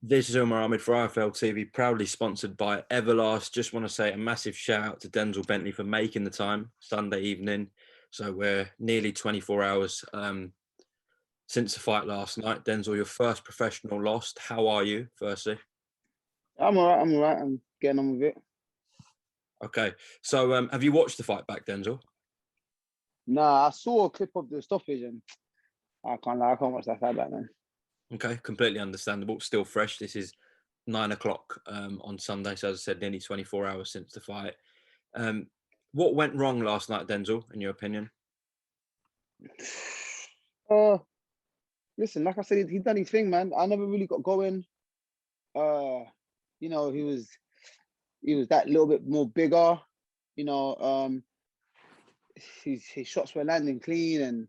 This is Umar Ahmed for IFL TV, proudly sponsored by Everlast. Just want to say a massive shout out to Denzel Bentley for making the time Sunday evening. So we're nearly 24 hours since the fight last night. Denzel, your first professional loss. How are you, firstly? I'm alright. I'm alright. I'm getting on with it. Okay. So have you watched the fight back, Denzel? Nah, I saw a clip of the stoppage and I can't lie. I can't watch that fight back, man. Okay, completely understandable. Still fresh. This is 9 o'clock on Sunday. So as I said, nearly 24 hours since the fight. What went wrong last night, Denzel, in your opinion? Listen, like I said, he done his thing, man. I never really got going. He was that little bit more bigger. His shots were landing clean, and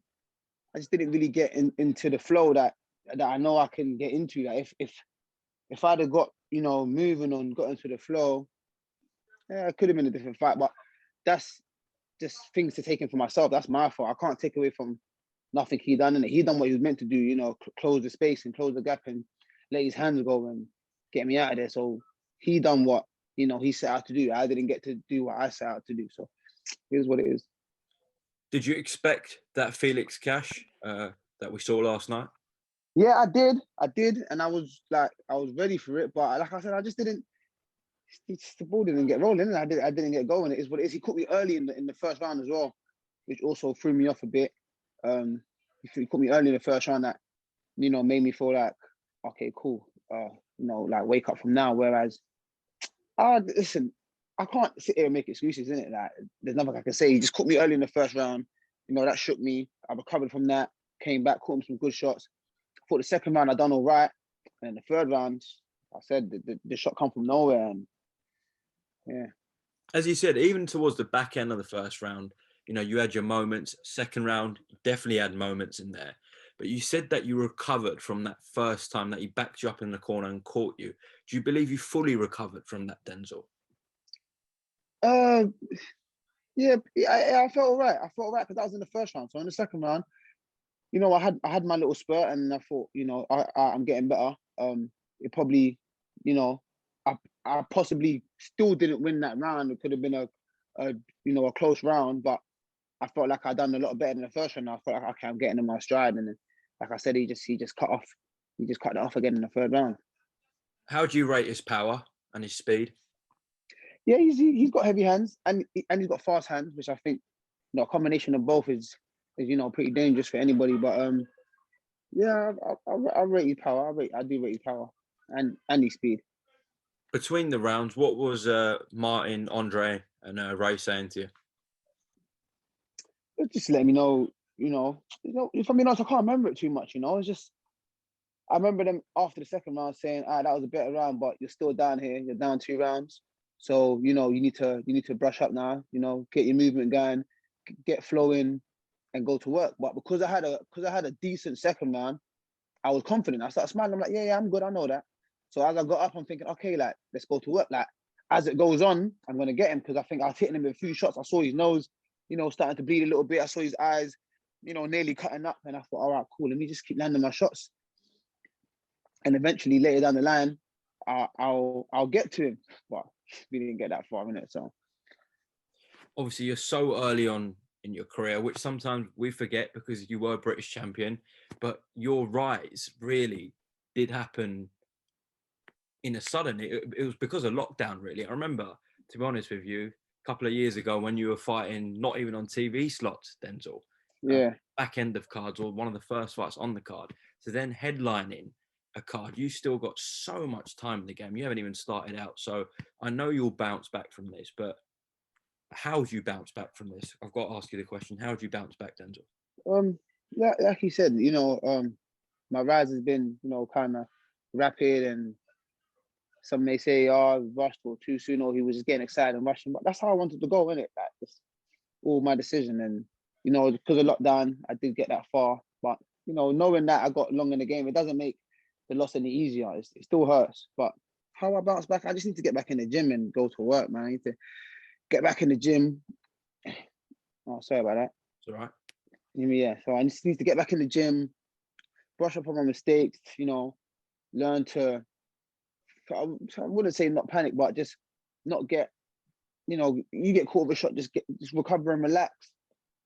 I just didn't really get into the flow that I know I can get into. Like if I'd have got moving on, got into the flow, yeah, it could have been a different fight. But that's just things to take in for myself. That's my fault. I can't take away from nothing he done. And he done what he was meant to do. Close the space and close the gap and let his hands go and get me out of there. So he done what he set out to do. I didn't get to do what I set out to do. So here's what it is. Did you expect that Felix cash that we saw last night? Yeah, I did, and I was ready for it. But like I said, I just didn't. The ball didn't get rolling. I didn't get going. It is what it is. He caught me early in the first round as well, which also threw me off a bit. He caught me early in the first round that made me feel like, okay, cool. Like wake up from now. Whereas, listen, I can't sit here and make excuses, innit? Like there's nothing I can say. He just caught me early in the first round. That shook me. I recovered from that. Came back, caught him some good shots. I thought the second round I done all right, and the third round, I said the shot come from nowhere, and yeah. As you said, even towards the back end of the first round, you had your moments. Second round, you definitely had moments in there. But you said that you recovered from that first time that he backed you up in the corner and caught you. Do you believe you fully recovered from that, Denzel? Yeah, I felt all right. I felt all right because that was in the first round. So in the second round, I had my little spurt, and I thought, I'm getting better. It probably, I possibly still didn't win that round. It could have been a close round, but I felt like I'd done a lot better than the first round. I felt like, okay, I'm getting in my stride, and then, like I said, he just cut off. He just cut it off again in the third round. How do you rate his power and his speed? Yeah, he's got heavy hands and he's got fast hands, which I think a combination of both is pretty dangerous for anybody. But yeah, I rate his power. I do rate his power and his speed. Between the rounds, what was Martin, Andre, and Ray saying to you? Just let me know. If I'm honest, I can't remember it too much. It's just I remember them after the second round saying, "Ah, that was a better round, but you're still down here. You're down 2 rounds, so you need to brush up now. Get your movement going, get flowing, and go to work." But because I had a decent second round, I was confident. I started smiling. I'm like, yeah, I'm good. I know that. So as I got up, I'm thinking, okay, like let's go to work. Like as it goes on, I'm gonna get him because I think I was hitting him with a few shots. I saw his nose, starting to bleed a little bit. I saw his eyes, nearly cutting up, and I thought, all right, cool. Let me just keep landing my shots. And eventually, later down the line, I'll get to him. But we didn't get that far in it. So obviously, you're so early on in your career, which sometimes we forget because you were British champion, but your rise really did happen in a sudden. It was because of lockdown, really. I remember, to be honest with you, a couple of years ago when you were fighting, not even on TV slots, Denzel. Yeah. Back end of cards, or one of the first fights on the card. So then headlining a card, you still got so much time in the game. You haven't even started out. So I know you'll bounce back from this, but how do you bounce back from this? I've got to ask you the question. How do you bounce back, Denzel? Like you said, my rise has been, kind of rapid, and some may say, oh, rushed or too soon, or he was just getting excited and rushing. But that's how I wanted to go, innit? Like, it's all my decision. And, because of lockdown, I did get that far. But, knowing that I got long in the game, it doesn't make the loss any easier. It still hurts. But how I bounce back, I just need to get back in the gym and go to work, man. I need to get back in the gym. Oh, sorry about that. It's all right. Yeah, so I just need to get back in the gym, brush up on my mistakes, learn to I wouldn't say not panic, but just not get, you get caught with a shot, just recover and relax.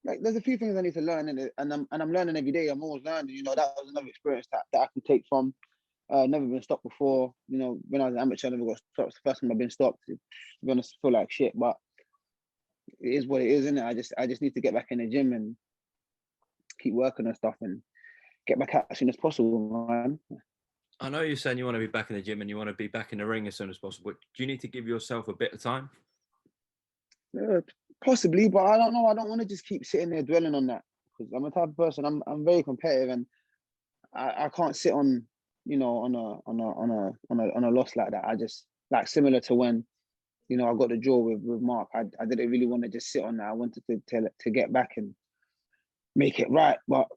Like, there's a few things I need to learn in it, and I'm learning every day. I'm always learning. That was another experience that I can take from. Never been stopped before. When I was an amateur, I never got stopped. It's the first time I've been stopped. To be honest, I feel like shit, but it is what it is, isn't it? I just need to get back in the gym and keep working and stuff and get back out as soon as possible, man. I know you're saying you want to be back in the gym and you want to be back in the ring as soon as possible. Do you need to give yourself a bit of time? Possibly, but I don't know. I don't want to just keep sitting there dwelling on that, because I'm a type of person. I'm very competitive, and I can't sit on on a loss like that. I just, like, similar to when I got the draw with Mark. I didn't really want to just sit on that. I wanted to get back and make it right, but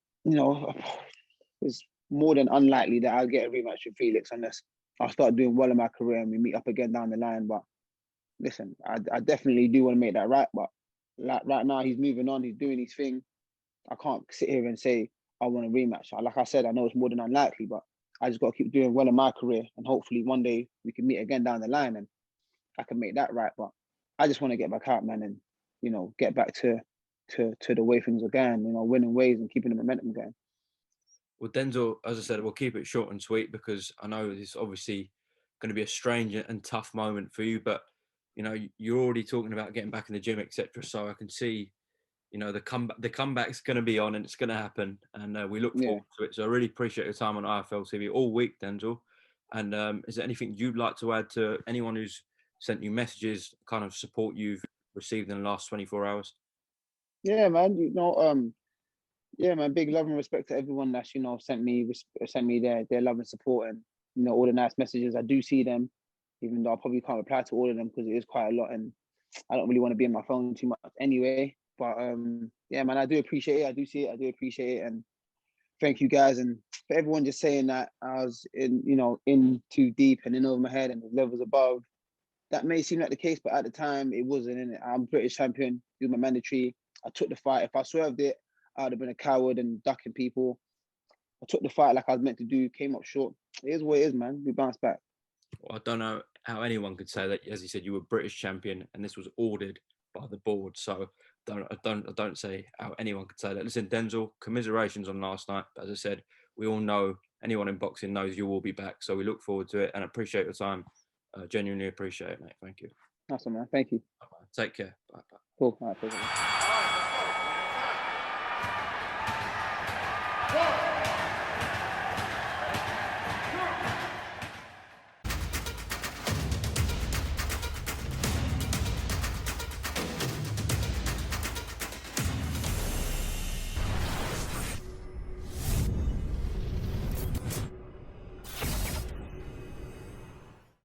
it's more than unlikely that I'll get a rematch with Felix unless I start doing well in my career and we meet up again down the line. But listen, I definitely do want to make that right. But like right now, he's moving on. He's doing his thing. I can't sit here and say I want a rematch. Like I said, I know it's more than unlikely, but I just got to keep doing well in my career, and hopefully one day we can meet again down the line and I can make that right. But I just want to get back out, man, and get back to the way things are going. Winning ways and keeping the momentum going. Well, Denzel, as I said, we'll keep it short and sweet because I know it's obviously going to be a strange and tough moment for you, but you're already talking about getting back in the gym, etc. So I can see, the comeback's going to be on and it's going to happen, and we look forward to it. So I really appreciate your time on IFL TV all week, Denzel. And is there anything you'd like to add to anyone who's sent you messages, kind of support you've received in the last 24 hours? Yeah, man. Yeah, man. Big love and respect to everyone that's sent me their love and support, and all the nice messages. I do see them, even though I probably can't reply to all of them because it is quite a lot, and I don't really want to be on my phone too much anyway. But yeah, man, I do appreciate it. I do see it. I do appreciate it, and thank you guys, and for everyone just saying that I was in too deep and in over my head and the levels above. That may seem like the case, but at the time it wasn't. In it, I'm British champion. Do my mandatory. I took the fight. If I swerved it, I would have been a coward and ducking people. I took the fight like I was meant to do. Came up short. It is what it is, man. We bounced back. Well, I don't know how anyone could say that. As you said, you were British champion, and this was ordered by the board. So I don't say how anyone could say that. Listen, Denzel, commiserations on last night. But as I said, we all know, anyone in boxing knows you will be back. So we look forward to it and appreciate your time. Genuinely appreciate it, mate. Thank you. Awesome, man. Thank you. Bye-bye. Take care. Bye. Cool. All right,